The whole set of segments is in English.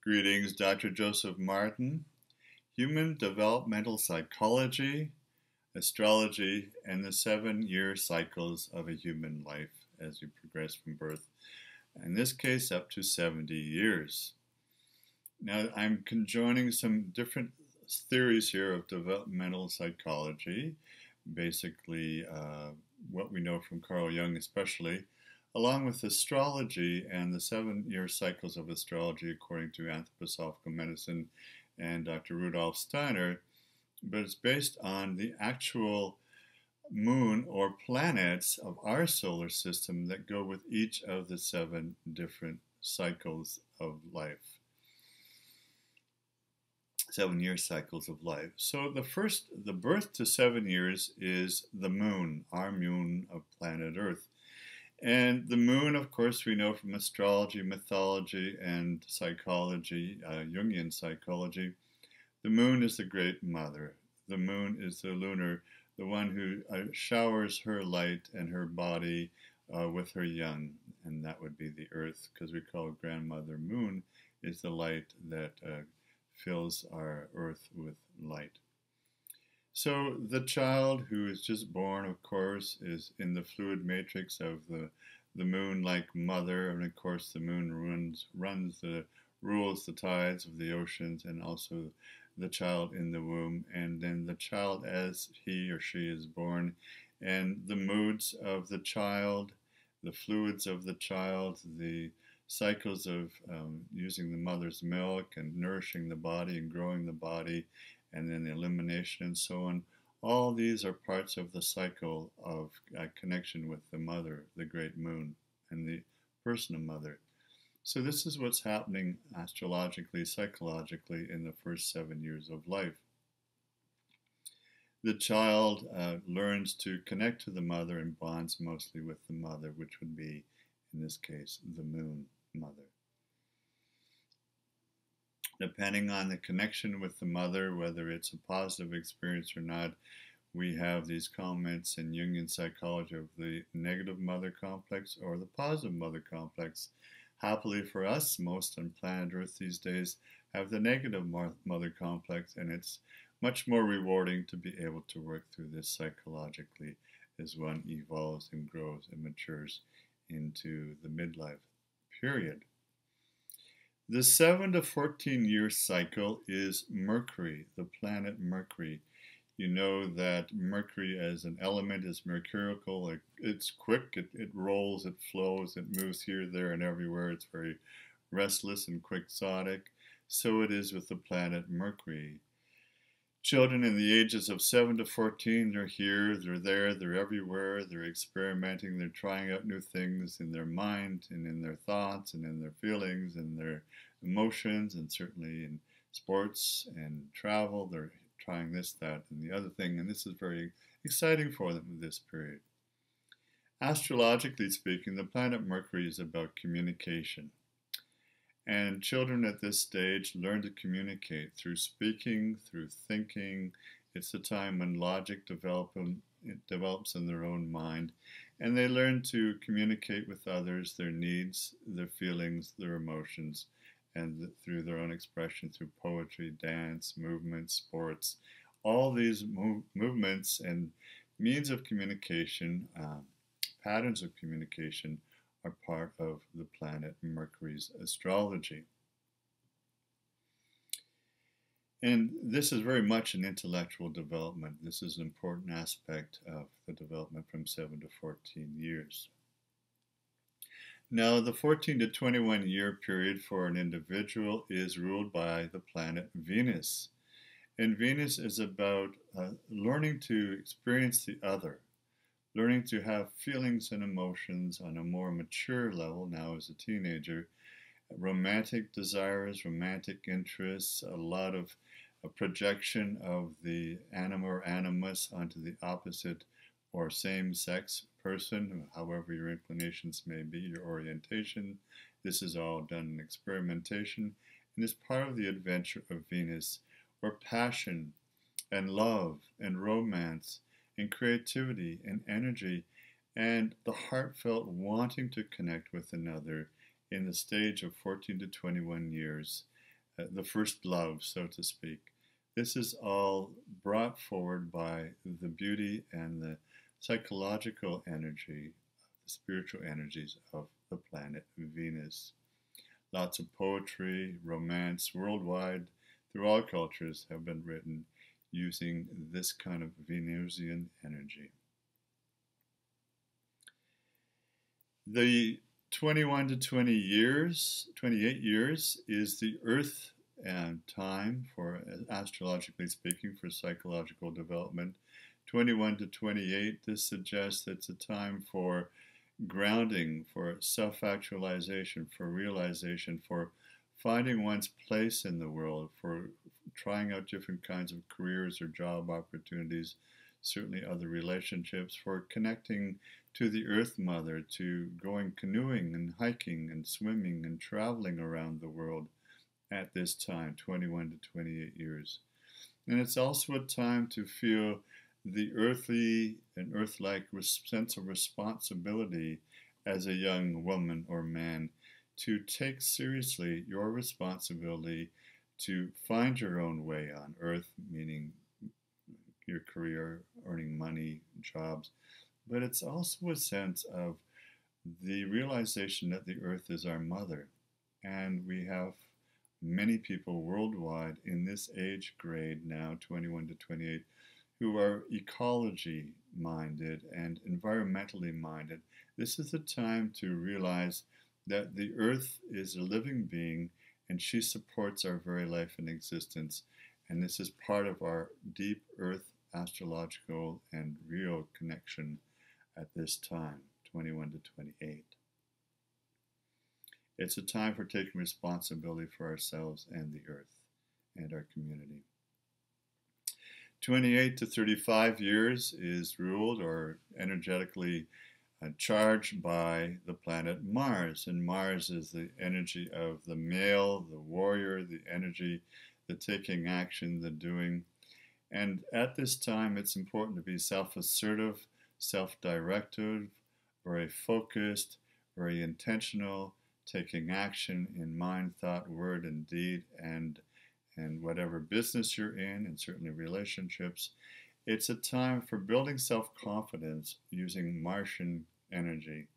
Greetings, Dr. Joseph Martin. Human Developmental Psychology, Astrology, and the 7-year cycles of a human life as you progress from birth. In this case, up to 70 years. Now, I'm conjoining some different theories here of developmental psychology, basically what we know from Carl Jung especially, along with astrology and the 7-year cycles of astrology according to anthroposophical medicine and Dr. Rudolf Steiner, but it's based on the actual moon or planets of our solar system that go with each of the 7 different cycles of life. 7-year cycles of life. So the birth to 7 years is the moon, our moon of planet Earth. And the moon, of course, we know from astrology, mythology, and psychology, Jungian psychology, the moon is the great mother. The moon is the lunar, the one who showers her light and her body with her young. And that would be the earth, because we call grandmother moon is the light that fills our earth with light. So the child who is just born, of course, is in the fluid matrix of the moon-like mother, and of course the moon rules the tides of the oceans, and also the child in the womb, and then the child as he or she is born, and the moods of the child, the fluids of the child, the cycles of using the mother's milk and nourishing the body and growing the body, and then the elimination and so on. All these are parts of the cycle of connection with the mother, the great moon, and the personal mother. So this is what's happening astrologically, psychologically in the first 7 years of life. The child learns to connect to the mother and bonds mostly with the mother, which would be, in this case, the moon mother. Depending on the connection with the mother, whether it's a positive experience or not, we have these comments in Jungian psychology of the negative mother complex or the positive mother complex. Happily for us, most on planet Earth these days have the negative mother complex, and it's much more rewarding to be able to work through this psychologically as one evolves and grows and matures into the midlife period. The 7 to 14 year cycle is Mercury, the planet Mercury. You know that Mercury as an element is mercurial. It's quick, it rolls, it flows, it moves here, there, and everywhere. It's very restless and quixotic. So it is with the planet Mercury. Children in the ages of 7 to 14, they're here, they're there, they're everywhere, they're experimenting, they're trying out new things in their mind and in their thoughts and in their feelings and their emotions, and certainly in sports and travel. They're trying this, that, and the other thing, and this is very exciting for them in this period. Astrologically speaking, the planet Mercury is about communication. And children at this stage learn to communicate through speaking, through thinking. It's the time when logic develops in their own mind. And they learn to communicate with others their needs, their feelings, their emotions, and through their own expression, through poetry, dance, movement, sports. All these movements and means of communication, patterns of communication, are part of the planet Mercury's astrology. And this is very much an intellectual development. This is an important aspect of the development from 7 to 14 years. Now, the 14 to 21 year period for an individual is ruled by the planet Venus. And Venus is about learning to experience the other, learning to have feelings and emotions on a more mature level now as a teenager, romantic desires, romantic interests, a lot of a projection of the anima or animus onto the opposite or same-sex person, however your inclinations may be, your orientation. This is all done in experimentation and is part of the adventure of Venus, where passion and love and romance and creativity and energy and the heartfelt wanting to connect with another in the stage of 14 to 21 years the first love, so to speak. This is all brought forward by the beauty and the psychological energy, the spiritual energies of the planet Venus. Lots of poetry, romance worldwide through all cultures have been written using this kind of Venusian energy. The 21 to 28 years is the Earth time for, astrologically speaking, for psychological development. 21 to 28, this suggests it's a time for grounding, for self-actualization, for realization, for finding one's place in the world, for trying out different kinds of careers or job opportunities, certainly other relationships, for connecting to the Earth Mother, to going canoeing and hiking and swimming and traveling around the world at this time, 21 to 28 years. And it's also a time to feel the earthly and earth-like sense of responsibility as a young woman or man, to take seriously your responsibility to find your own way on earth, meaning your career, earning money, jobs. But it's also a sense of the realization that the earth is our mother. And we have many people worldwide in this age grade now, 21 to 28, who are ecology minded and environmentally minded. This is the time to realize that the earth is a living being and she supports our very life and existence. And this is part of our deep earth astrological and real connection at this time, 21 to 28. It's a time for taking responsibility for ourselves and the earth and our community. 28 to 35 years is ruled or energetically charged by the planet Mars. And Mars is the energy of the male, the warrior, the energy, the taking action, the doing. And at this time, it's important to be self-assertive, self-directive, very focused, very intentional, taking action in mind, thought, word, and deed, and whatever business you're in, and certainly relationships. It's a time for building self-confidence using Martian energy.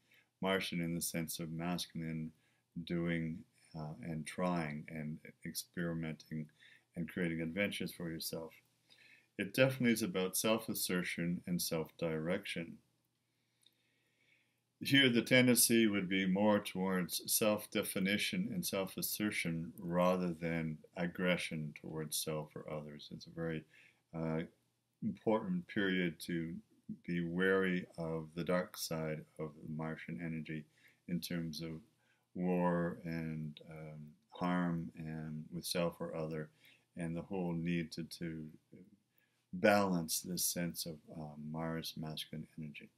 Martian in the sense of masculine, doing and trying and experimenting and creating adventures for yourself. It definitely is about self-assertion and self-direction. Here, the tendency would be more towards self-definition and self-assertion rather than aggression towards self or others. It's a very important period to be wary of the dark side of the Martian energy in terms of war and harm and with self or other, and the whole need to balance this sense of Mars masculine energy.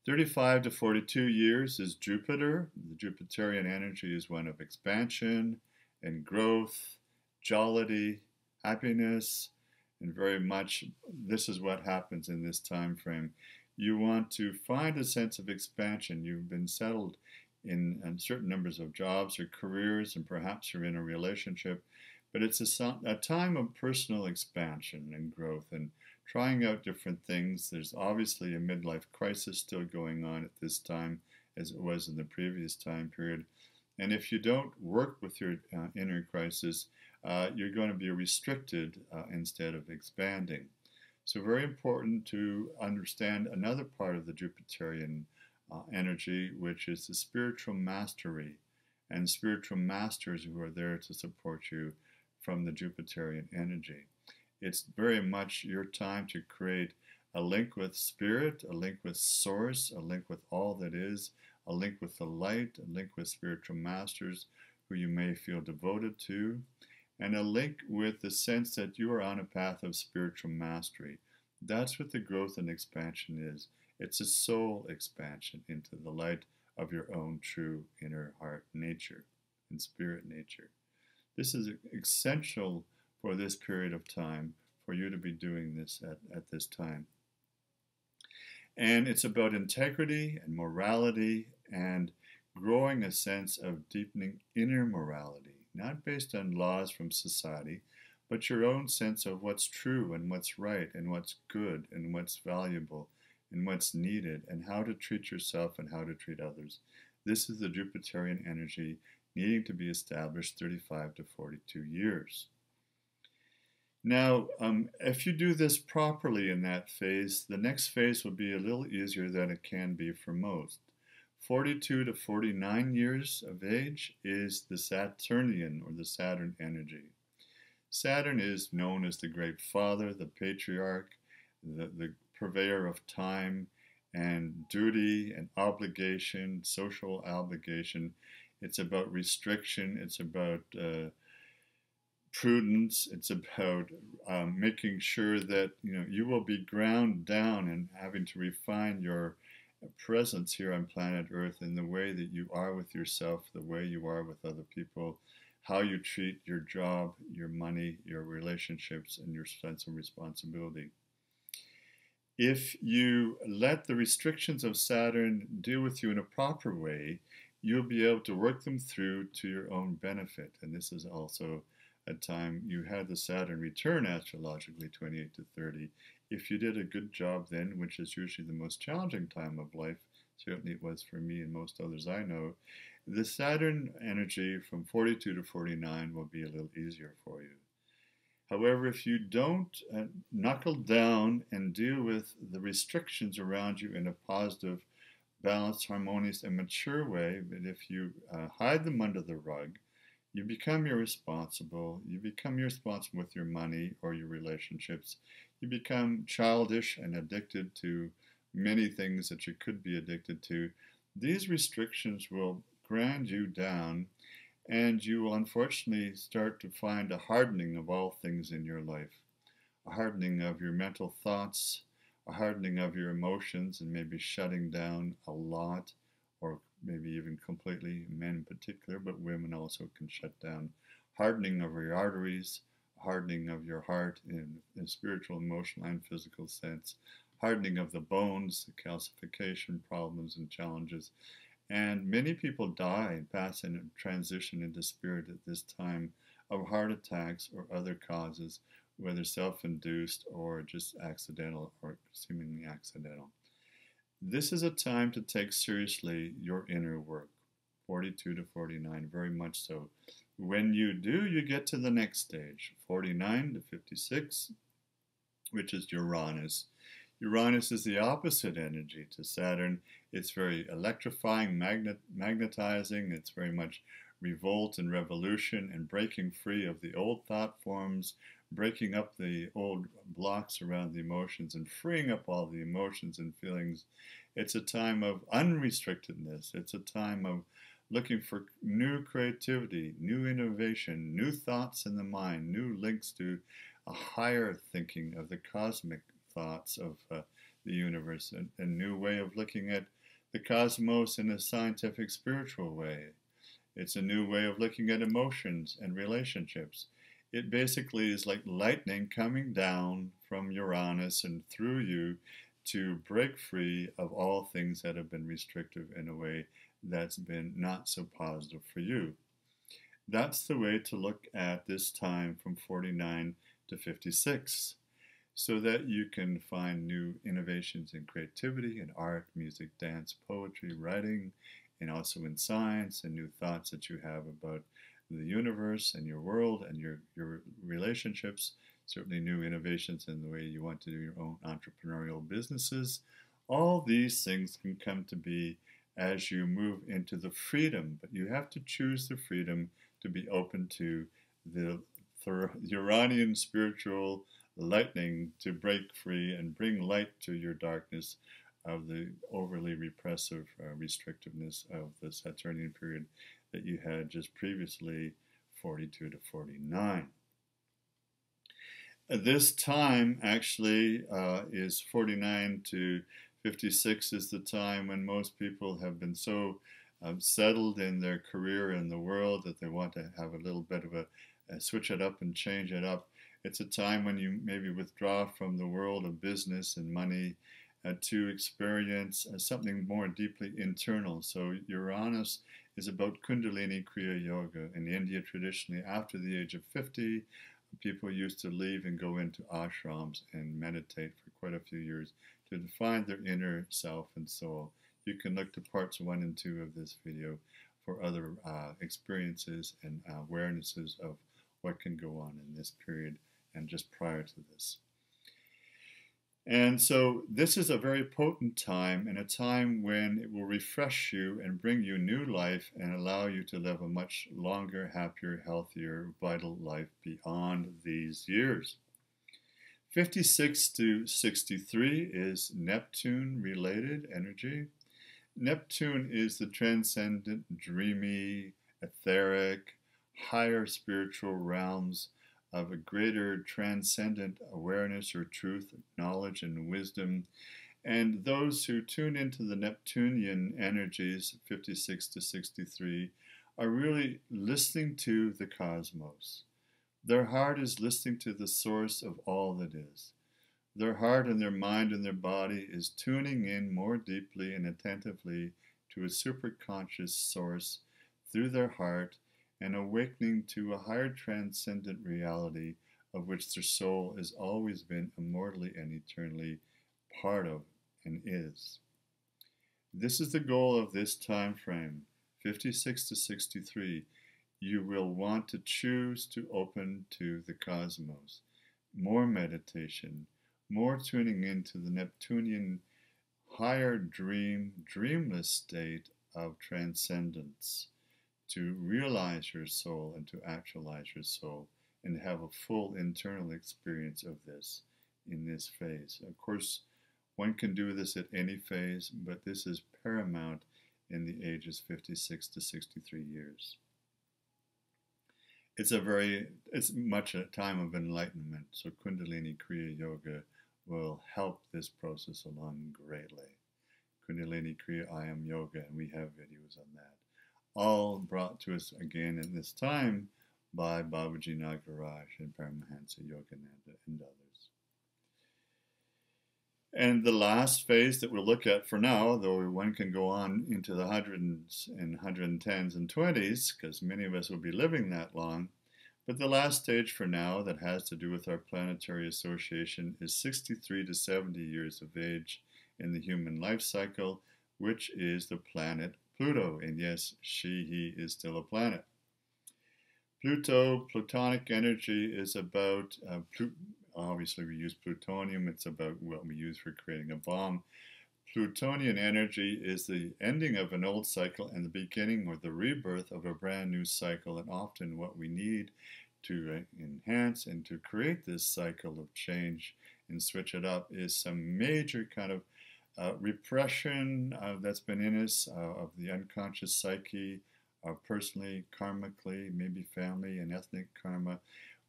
35 to 42 years is Jupiter. The Jupiterian energy is one of expansion and growth, jollity, happiness, and very much this is what happens in this time frame. You want to find a sense of expansion. You've been settled in certain numbers of jobs or careers, and perhaps you're in a relationship, but it's a time of personal expansion and growth and trying out different things. There's obviously a midlife crisis still going on at this time, as it was in the previous time period. And if you don't work with your inner crisis, you're going to be restricted instead of expanding. So very important to understand another part of the Jupiterian energy, which is the spiritual mastery and spiritual masters who are there to support you from the Jupiterian energy. It's very much your time to create a link with spirit, a link with source, a link with all that is, a link with the light, a link with spiritual masters who you may feel devoted to, and a link with the sense that you are on a path of spiritual mastery. That's what the growth and expansion is. It's a soul expansion into the light of your own true inner heart nature and spirit nature. This is essential for this period of time, for you to be doing this at this time. And it's about integrity and morality and growing a sense of deepening inner morality not based on laws from society, but your own sense of what's true and what's right and what's good and what's valuable and what's needed and how to treat yourself and how to treat others. This is the Jupiterian energy needing to be established 35 to 42 years. Now, if you do this properly in that phase, the next phase will be a little easier than it can be for most. 42 to 49 years of age is the Saturnian or the Saturn energy. Saturn is known as the great father, the patriarch, the purveyor of time and duty and obligation, social obligation. It's about restriction, it's about prudence, it's about making sure that you will be ground down and having to refine your presence here on planet Earth in the way that you are with yourself, the way you are with other people, how you treat your job, your money, your relationships, and your sense of responsibility. If you let the restrictions of Saturn deal with you in a proper way, you'll be able to work them through to your own benefit. And this is also a time you had the Saturn return astrologically, 28 to 30. If you did a good job then, which is usually the most challenging time of life, certainly it was for me and most others I know, the Saturn energy from 42 to 49 will be a little easier for you. However, if you don't knuckle down and deal with the restrictions around you in a positive, balanced, harmonious, and mature way, but if you hide them under the rug, you become irresponsible. You become irresponsible with your money or your relationships. You become childish and addicted to many things that you could be addicted to. These restrictions will grind you down, and you will unfortunately start to find a hardening of all things in your life. A hardening of your mental thoughts, a hardening of your emotions, and maybe shutting down a lot, or maybe even completely, men in particular, but women also can shut down. Hardening of your arteries, hardening of your heart in spiritual, emotional, and physical sense, hardening of the bones, the calcification problems and challenges. And many people die and pass in a transition into spirit at this time of heart attacks or other causes, whether self-induced or just accidental or seemingly accidental. This is a time to take seriously your inner work, 42 to 49, very much so. When you do, you get to the next stage, 49 to 56, which is Uranus. Uranus is the opposite energy to Saturn. It's very electrifying, magnetizing. It's very much revolt and revolution and breaking free of the old thought forms, breaking up the old blocks around the emotions and freeing up all the emotions and feelings. It's a time of unrestrictedness. It's a time of looking for new creativity, new innovation, new thoughts in the mind, new links to a higher thinking of the cosmic thoughts of the universe, a new way of looking at the cosmos in a scientific, spiritual way. It's a new way of looking at emotions and relationships. It basically is like lightning coming down from Uranus and through you to break free of all things that have been restrictive in a way that's been not so positive for you. That's the way to look at this time from 49 to 56, so that you can find new innovations in creativity, in art, music, dance, poetry, writing, and also in science, and new thoughts that you have about the universe and your world and your relationships, certainly new innovations in the way you want to do your own entrepreneurial businesses. All these things can come to be as you move into the freedom, but you have to choose the freedom to be open to the Uranian spiritual lightning to break free and bring light to your darkness of the overly repressive restrictiveness of the Saturnian period that you had just previously, 42 to 49. This time actually is 49 to 56 is the time when most people have been so settled in their career in the world that they want to have a little bit of a switch it up and change it up. It's a time when you maybe withdraw from the world of business and money to experience something more deeply internal. So Uranus is about Kundalini Kriya Yoga. In India, traditionally, after the age of 50, people used to leave and go into ashrams and meditate for quite a few years to define their inner self and soul. You can look to parts 1 and 2 of this video for other experiences and awarenesses of what can go on in this period and just prior to this. And so this is a very potent time, and a time when it will refresh you and bring you new life and allow you to live a much longer, happier, healthier, vital life beyond these years. 56 to 63 is Neptune-related energy. Neptune is the transcendent, dreamy, etheric, higher spiritual realms of a greater transcendent awareness or truth, knowledge, and wisdom. And those who tune into the Neptunian energies, 56 to 63, are really listening to the cosmos. Their heart is listening to the source of all that is. Their heart and their mind and their body is tuning in more deeply and attentively to a superconscious source through their heart and awakening to a higher transcendent reality of which their soul has always been immortally and eternally part of and is. This is the goal of this time frame, 56 to 63. You will want to choose to open to the cosmos. More meditation, more tuning into the Neptunian higher dreamless state of transcendence, to realize your soul and to actualize your soul and have a full internal experience of this in this phase. Of course, one can do this at any phase, but this is paramount in the ages 56 to 63 years. It's much a time of enlightenment, so Kundalini Kriya Yoga will help this process along greatly. Kundalini Kriya I Am Yoga, and we have videos on that. All brought to us again in this time by Babaji Nagaraj and Paramahansa Yogananda and others. And the last phase that we'll look at for now, though one can go on into the hundreds and 110s and 20s, because many of us will be living that long, but the last stage for now that has to do with our planetary association is 63 to 70 years of age in the human life cycle, which is the planet Pluto. And yes, he is still a planet. Pluto, Plutonic energy is about, obviously we use plutonium, it's about what we use for creating a bomb. Plutonian energy is the ending of an old cycle and the beginning or the rebirth of a brand new cycle, and often what we need to enhance and to create this cycle of change and switch it up is some major kind of repression that's been in us of the unconscious psyche, personally, karmically, maybe family and ethnic karma.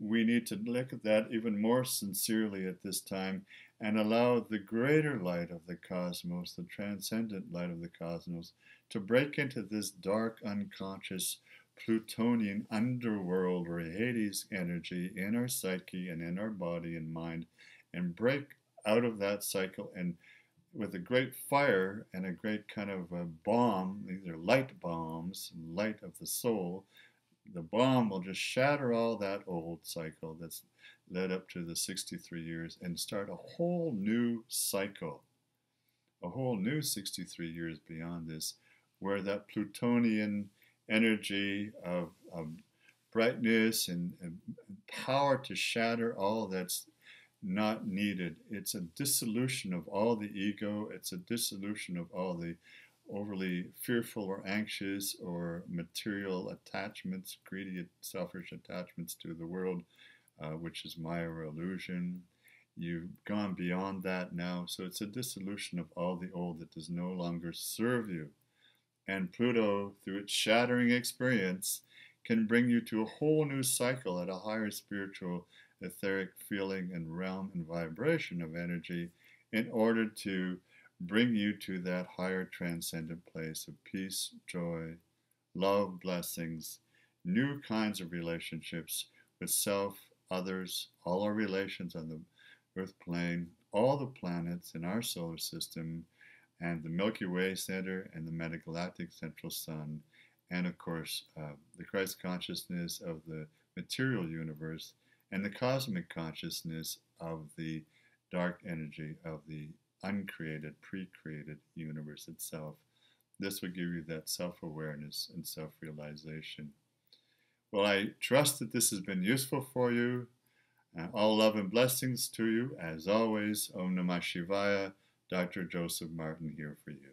We need to look at that even more sincerely at this time and allow the greater light of the cosmos, the transcendent light of the cosmos, to break into this dark, unconscious, Plutonian underworld or Hades energy in our psyche and in our body and mind, and break out of that cycle, and with a great fire and a great kind of a bomb, these are light bombs, light of the soul, the bomb will just shatter all that old cycle that's led up to the 63 years and start a whole new cycle, a whole new 63 years beyond this, where that Plutonian energy of brightness and power to shatter all that's not needed. It's a dissolution of all the ego. It's a dissolution of all the overly fearful or anxious or material attachments, greedy, selfish attachments to the world, which is Maya or illusion. You've gone beyond that now. So it's a dissolution of all the old that does no longer serve you. And Pluto, through its shattering experience, can bring you to a whole new cycle at a higher spiritual, etheric feeling and realm and vibration of energy in order to bring you to that higher transcendent place of peace, joy, love, blessings, new kinds of relationships with self, others, all our relations on the earth plane, all the planets in our solar system, and the Milky Way center and the metagalactic central sun, and of course, the Christ consciousness of the material universe, and the cosmic consciousness of the dark energy of the uncreated, pre-created universe itself. This will give you that self-awareness and self-realization. Well, I trust that this has been useful for you. All love and blessings to you. As always, Om Namah Shivaya, Dr. Joseph Martin here for you.